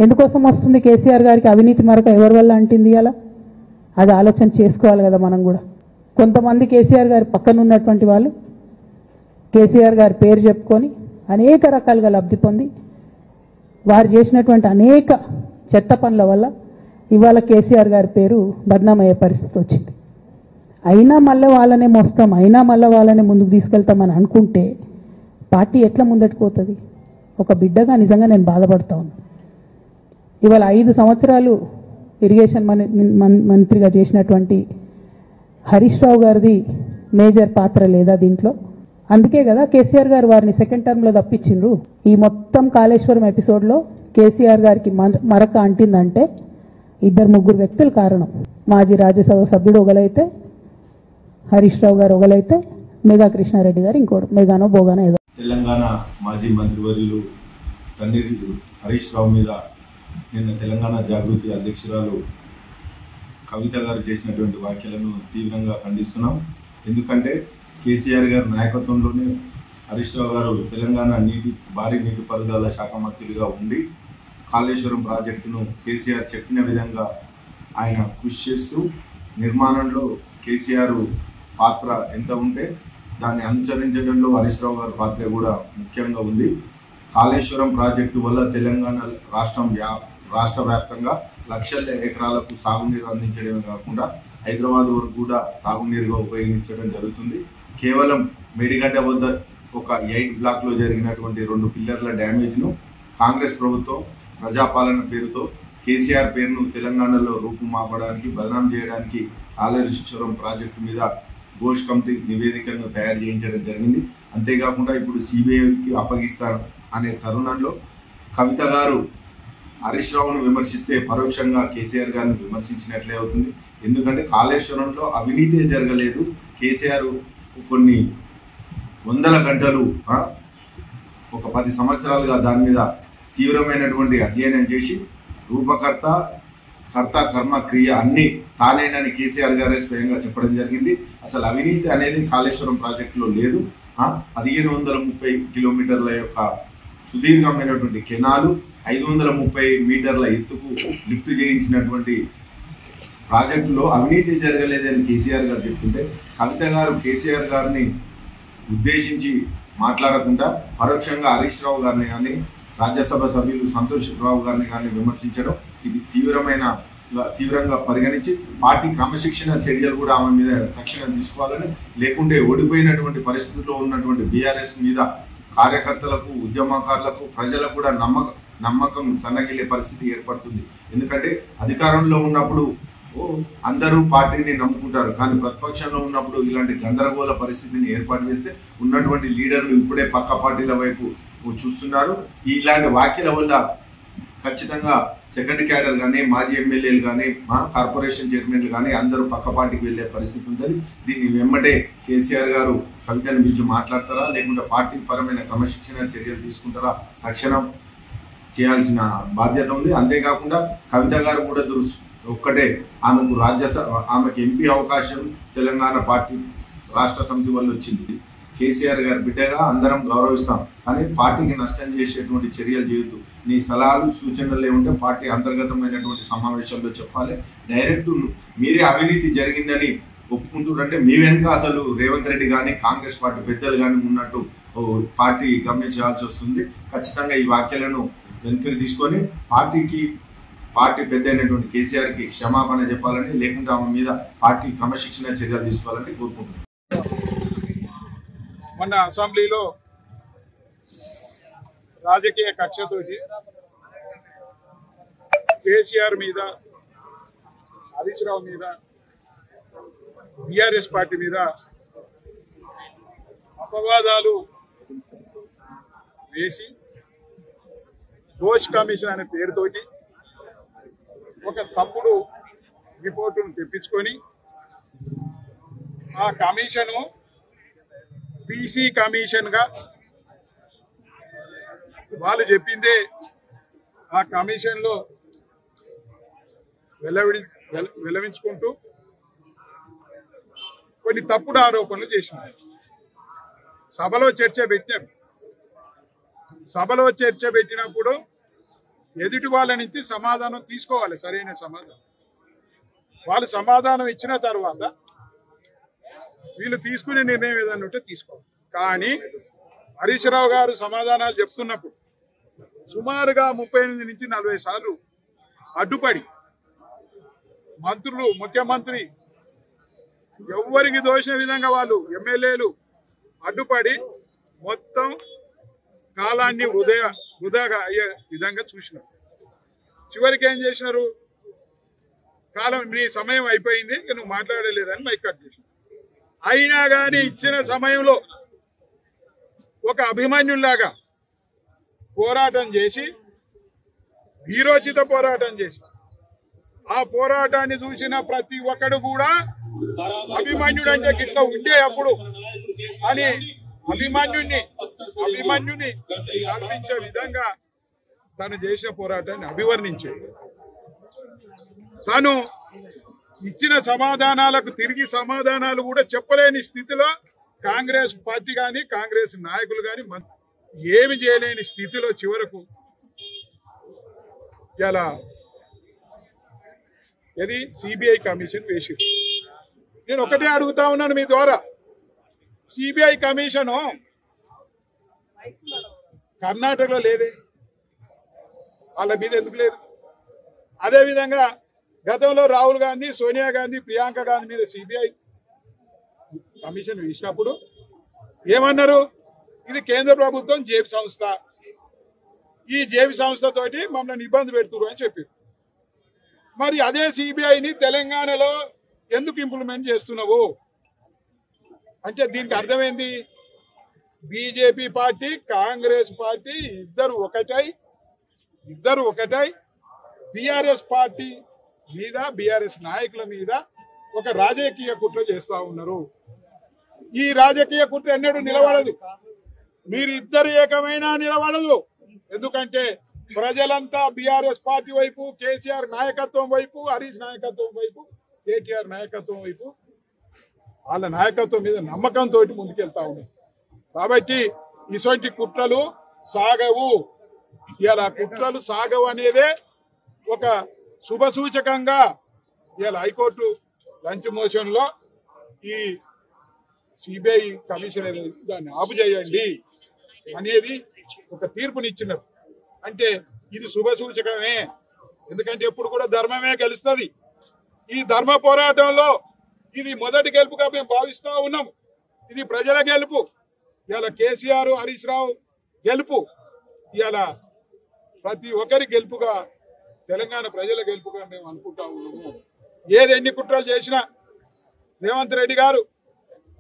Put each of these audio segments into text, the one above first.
ఎందుకోసం వస్తుంది కేసీఆర్ గారికి అవినీతి మరక ఎవరి వల్ల అంటింది అలా? అది ఆలోచన చేసుకోవాలి కదా మనం కూడా. కొంతమంది కేసీఆర్ గారి పక్కన ఉన్నటువంటి వాళ్ళు కేసీఆర్ గారి పేరు చెప్పుకొని అనేక రకాలుగా లబ్ధి పొంది వారు చేసినటువంటి అనేక చెత్త పనుల వల్ల ఇవాళ కేసీఆర్ గారి పేరు బద్నామయ్యే పరిస్థితి వచ్చింది. అయినా మళ్ళీ వాళ్ళనే మోస్తాం, అయినా మళ్ళీ వాళ్ళనే ముందుకు తీసుకెళ్తామని అనుకుంటే పార్టీ ఎట్లా ముందటికి పోతుంది? ఒక బిడ్డగా నిజంగా నేను బాధపడతా ఉన్నాను. ఇవాళ 5 సంవత్సరాలు ఇరిగేషన్ మంత్రిగా చేసినటువంటి హరీష్ రావు గారిది మేజర్ పాత్ర లేదా దీంట్లో? అందుకే కదా కేసీఆర్ గారు వారిని సెకండ్ టర్మ్లో తప్పించిండ్రు. ఈ మొత్తం కాళేశ్వరం ఎపిసోడ్లో కేసీఆర్ గారికి మరక అంటిందంటే 2-3 వ్యక్తులు కారణం. మాజీ రాజ్యసభ సభ్యుడు ఒకలైతే, హరీష్ రావు గారు ఒకలైతే, మేఘా కృష్ణారెడ్డి గారు ఇంకోటి, మేఘానో బోగానో ఏదో. తెలంగాణ మాజీ మంత్రివర్యులు తన్నీరు హరీష్ రావు మీద నిన్న తెలంగాణ జాగృతి అధ్యక్షురాలు కవిత గారు చేసినటువంటి వ్యాఖ్యలను తీవ్రంగా ఖండిస్తున్నాం. ఎందుకంటే కేసీఆర్ గారి నాయకత్వంలోనే హరీష్ రావు గారు తెలంగాణ భారీ నీటిపారుదల శాఖ మంత్రులుగా ఉండి కాళేశ్వరం ప్రాజెక్టును కేసీఆర్ చెప్పిన విధంగా ఆయన కృషి చేస్తూ నిర్మాణంలో కేసీఆర్ పాత్ర ఎంత ఉంటే దాన్ని అనుసరించడంలో హరీష్ రావు గారి పాత్ర కూడా ముఖ్యంగా ఉంది. కాళేశ్వరం ప్రాజెక్టు వల్ల తెలంగాణ రాష్ట్ర వ్యాప్తంగా లక్షల ఎకరాలకు సాగునీరు అందించడమే కాకుండా హైదరాబాద్ వరకు కూడా తాగునీరుగా ఉపయోగించడం జరుగుతుంది. కేవలం మేడిగడ్డ వద్ద ఒక 8 బ్లాక్లో జరిగినటువంటి 2 పిల్లర్ల డ్యామేజ్ను కాంగ్రెస్ ప్రభుత్వం ప్రజాపాలన పేరుతో కేసీఆర్ పేరును తెలంగాణలో రూపుమాపడానికి బదనాం చేయడానికి కాళేశ్వరం ప్రాజెక్టు మీద ఘోష్ కమిటీ నివేదికను తయారు చేయించడం జరిగింది. అంతేకాకుండా ఇప్పుడు సిబిఐకి అప్పగిస్తారు అనే తరుణంలో కవిత గారు హరీష్ రావును విమర్శిస్తే పరోక్షంగా కేసీఆర్ గారిని విమర్శించినట్లే అవుతుంది. ఎందుకంటే కాళేశ్వరంలో అవినీతి జరగలేదు. కేసీఆర్ కొన్ని వందల గంటలు ఒక 10 సంవత్సరాలుగా దాని మీద తీవ్రమైనటువంటి అధ్యయనం చేసి రూపకర్త కర్మ క్రియ అన్ని తానేనని కేసీఆర్ గారే స్వయంగా చెప్పడం జరిగింది. అసలు అవినీతి అనేది కాళేశ్వరం ప్రాజెక్టులో లేదు. 1530 కిలోమీటర్ల యొక్క సుదీర్ఘమైనటువంటి కెనాలు, 530 మీటర్ల ఎత్తుకు లిఫ్ట్ చేయించినటువంటి ప్రాజెక్టులో అవినీతి జరగలేదని కేసీఆర్ గారు చెప్తుంటే కవిత గారు కేసీఆర్ గారిని ఉద్దేశించి మాట్లాడకుండా పరోక్షంగా హరీష్ రావు గారిని కానీ రాజ్యసభ సభ్యులు సంతోష్ రావు గారిని కానీ విమర్శించడం ఇది తీవ్రంగా పరిగణించి పార్టీ క్రమశిక్షణ చర్యలు కూడా ఆమె మీద తక్షణం తీసుకోవాలని, లేకుంటే ఓడిపోయినటువంటి పరిస్థితుల్లో ఉన్నటువంటి బీఆర్ఎస్ మీద కార్యకర్తలకు, ఉద్యమకారులకు, ప్రజలకు కూడా నమ్మకం సన్నగిల్లే పరిస్థితి ఏర్పడుతుంది. ఎందుకంటే అధికారంలో ఉన్నప్పుడు అందరూ పార్టీని నమ్ముకుంటారు, కానీ ప్రతిపక్షంలో ఉన్నప్పుడు ఇలాంటి గందరగోళ పరిస్థితిని ఏర్పాటు చేస్తే ఉన్నటువంటి లీడర్లు ఇప్పుడే పక్క పార్టీల వైపు చూస్తున్నారు. ఇలాంటి వ్యాఖ్యల వల్ల ఖచ్చితంగా సెకండ్ క్యాడర్ కానీ, మాజీ ఎమ్మెల్యేలు కానీ, కార్పొరేషన్ చైర్మన్లు కానీ అందరూ పక్క పార్టీకి వెళ్లే పరిస్థితి ఉంటుంది. దీన్ని వెంబడే కేసీఆర్ గారు కవితను పిలిచి మాట్లాడతారా, లేకుంటే పార్టీ పరమైన క్రమశిక్షణ చర్యలు తీసుకుంటారా తక్షణం చేయాల్సిన బాధ్యత ఉంది. అంతేకాకుండా కవిత గారు కూడా ఒక్కటే ఆమెకు ఎంపీ అవకాశం తెలంగాణ పార్టీ రాష్ట్ర సమితి వల్ల వచ్చింది. కేసీఆర్ గారి బిడ్డగా అందరం గౌరవిస్తాం, కానీ పార్టీకి నష్టం చేసేటువంటి చర్యలు చేయొద్దు. నీ సలహాలు సూచనలు ఏముంటే పార్టీ అంతర్గతమైనటువంటి సమావేశాల్లో చెప్పాలి. డైరెక్ట్ మీరే అవినీతి జరిగిందని ఒప్పుకుంటున్నారంటే మీ వెనుక అసలు రేవంత్ రెడ్డి కానీ కాంగ్రెస్ పార్టీ పెద్దలు కానీ ఉన్నట్టు పార్టీ గమనించాల్సి వస్తుంది. ఖచ్చితంగా ఈ వ్యాఖ్యలను వెనుకకి తీసుకొని పార్టీ పెద్ద అయినటువంటి కేసీఆర్కి క్షమాపణ చెప్పాలని, లేకుంటే ఆమె మీద పార్టీ క్రమశిక్షణ చర్యలు తీసుకోవాలని కోరుకుంటున్నాను. మొన్న అసెంబ్లీలో రాజకీయ కక్షతోటి కేసీఆర్ మీద, హరీష్ రావు మీద, బీఆర్ఎస్ పార్టీ మీద అపవాదాలు వేసి ఘోష్ కమిషన్ అనే పేరుతోటి ఒక తప్పుడు రిపోర్టును తెప్పించుకొని ఆ కమిషను పీసీ కమిషన్గా వాళ్ళు ఆ కమిషన్లో వెల్లవించుకుంటూ కొన్ని తప్పుడు ఆరోపణలు చేసినారు. సభలో చర్చ పెట్టినప్పుడు ఎదుటి వాళ్ళ నుంచి సమాధానం తీసుకోవాలి, సరైన సమాధానం. వాళ్ళు సమాధానం ఇచ్చిన తర్వాత వీళ్ళు తీసుకునే నిర్ణయం ఏదన్నా ఉంటే తీసుకోవాలి. కానీ హరీష్ రావు గారు సమాధానాలు చెప్తున్నప్పుడు సుమారుగా 38 నుంచి 40 సార్లు అడ్డుపడి మంత్రులు, ముఖ్యమంత్రి ఎవరికి దోచిన విధంగా వాళ్ళు ఎమ్మెల్యేలు అడ్డుపడి మొత్తం కాలాన్ని వృధాగా అయ్యే విధంగా చూసినారు. చివరికి ఏం చేసినారు, కాలం నీ సమయం అయిపోయింది, నువ్వు మాట్లాడలేదని మైక్ కట్ చేసినారు. అయినా కానీ ఇచ్చిన సమయంలో ఒక అభిమన్యులాగా పోరాటం చేసి, వీరోచిత పోరాటం చేసి, ఆ పోరాటాన్ని చూసిన ప్రతి ఒక్కడు కూడా అభిమన్యుడు అంటే గిట్లా ఉండే అప్పుడు అని అభిమన్యుని కల్పించే విధంగా తను చేసిన పోరాటాన్ని అభివర్ణించాడు. తను ఇచ్చిన సమాధానాలకు తిరిగి సమాధానాలు కూడా చెప్పలేని స్థితిలో కాంగ్రెస్ పార్టీ కానీ కాంగ్రెస్ నాయకులు కానీ ఏమి చేయలేని స్థితిలో చివరకు ఇలా ఇది సిబిఐ కమిషన్ వేసి, నేను ఒకటే అడుగుతా ఉన్నాను మీ ద్వారా, సిబిఐ కమిషను కర్ణాటకలో లేదే, వాళ్ళ మీద ఎందుకు లేదు? అదేవిధంగా గతంలో రాహుల్ గాంధీ, సోనియా గాంధీ, ప్రియాంక గాంధీ మీద సిబిఐ కమిషన్ వేసినప్పుడు ఏమన్నారు? ఇది కేంద్ర ప్రభుత్వం జేబీ సంస్థ, ఈ జేబీ సంస్థతోటి మమ్మల్ని ఇబ్బంది పెడుతున్నారు అని చెప్పారు. మరి అదే సిబిఐని తెలంగాణలో ఎందుకు ఇంప్లిమెంట్ చేస్తున్నావు అంటే దీనికి అర్థమైంది, బీజేపీ పార్టీ కాంగ్రెస్ పార్టీ ఇద్దరు ఒకటై బీఆర్ఎస్ పార్టీ మీద, బీఆర్ఎస్ నాయకుల మీద ఒక రాజకీయ కుట్ర చేస్తా ఉన్నారు. ఈ రాజకీయ కుట్ర ఎన్నడూ నిలబడదు, మీరు ఇద్దరు ఏకమైనా నిలబడదు. ఎందుకంటే ప్రజలంతా బీఆర్ఎస్ పార్టీ వైపు, కేసీఆర్ నాయకత్వం వైపు, హరీష్ నాయకత్వం వైపు, కేటీఆర్ నాయకత్వం వైపు, వాళ్ళ నాయకత్వం మీద నమ్మకంతో ముందుకెళ్తా ఉన్నాయి. కాబట్టి ఇటువంటి కుట్రలు సాగవు. ఇలా కుట్రలు సాగవు అనేదే ఒక శుభ సూచకంగా ఇలా హైకోర్టు లంచ్ మోషన్ లో ఈ సిబిఐ కమిషన్ దాన్ని ఆపు చేయండి అనేది ఒక తీర్పునిచ్చినారు. అంటే ఇది శుభ సూచకమే. ఎందుకంటే ఎప్పుడు కూడా ధర్మమే గెలుస్తుంది. ఈ ధర్మ పోరాటంలో ఇది మొదటి గెలుపుగా మేము భావిస్తా ఉన్నాము. ఇది ప్రజల గెలుపు. ఇలా కేసీఆర్, హరీష్ రావు గెలుపు, ఇలా ప్రతి ఒక్కరి గెలుపుగా, తెలంగాణ ప్రజల గెలుపుగా మేము అనుకుంటా ఉన్నాము. ఏది ఎన్ని కుట్రలు చేసినా రేవంత్ రెడ్డి గారు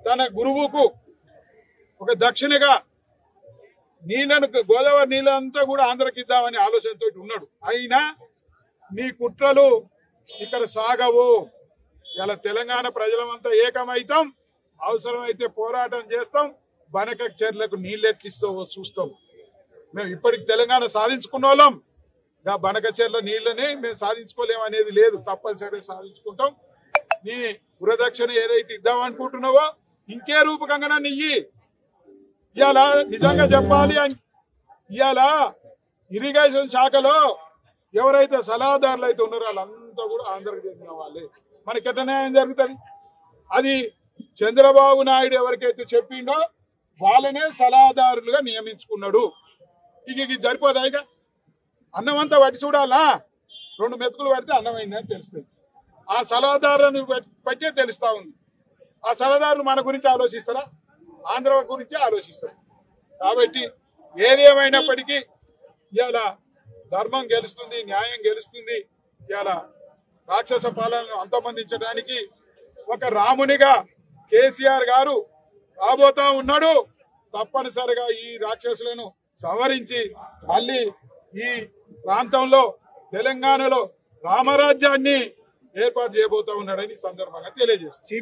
తన గురువుకు ఒక దక్షిణగా నీళ్లను, గోదావరి నీళ్ళంతా కూడా ఆంధ్రకి ఇద్దామని ఆలోచనతో ఉన్నాడు. అయినా నీ కుట్రలు ఇక్కడ సాగవు. ఇలా తెలంగాణ ప్రజలమంతా ఏకమైతాం, అవసరమైతే పోరాటం చేస్తాం, బనక చెర్లకు నీళ్ళు ఎట్లిస్తావో చూస్తాం. మేము ఇప్పటికి తెలంగాణ సాధించుకున్న వాళ్ళం, బనక చెర్ల నీళ్ళని మేము సాధించుకోలేము అనేది లేదు, తప్పనిసరిగా సాధించుకుంటాం. నీ గురదక్షిణ ఏదైతే ఇద్దామనుకుంటున్నావో ఇంకే రూపకంగా నియ్యి. ఇవాళ నిజంగా చెప్పాలి అని, ఇవాళ ఇరిగేషన్ శాఖలో ఎవరైతే సలహాదారులు అయితే ఉన్నారో వాళ్ళంతా కూడా ఆంధ్రకు చెందిన వాళ్ళే. మనకి ఎట్లా న్యాయం జరుగుతుంది? అది చంద్రబాబు నాయుడు ఎవరికైతే చెప్పిండో వాళ్ళనే సలహాదారులుగా నియమించుకున్నాడు. ఇక సరిపోదాయిగా, అన్నం అంతా పట్టి చూడాలా, 2 మెతుకులు పడితే అన్నం అయిందని తెలుస్తుంది. ఆ సలహాదారులను బట్టే తెలుస్తా ఉంది. ఆ సలహాదారులు మన గురించి ఆలోచిస్తారా? ఆంధ్ర గురించి ఆలోచిస్తారు. కాబట్టి ఏదేమైనప్పటికీ ఇవాళ ధర్మం గెలుస్తుంది, న్యాయం గెలుస్తుంది. ఇవాళ రాక్షస పాలనను అంతమొందించడానికి ఒక రామునిగా కేసీఆర్ గారు రాబోతా ఉన్నాడు. తప్పనిసరిగా ఈ రాక్షసులను సంహరించి మళ్ళీ ఈ ప్రాంతంలో, తెలంగాణలో రామరాజ్యాన్ని ఏర్పాటు చేయబోతా ఉన్నాడని సందర్భంగా తెలియజేస్తుంది.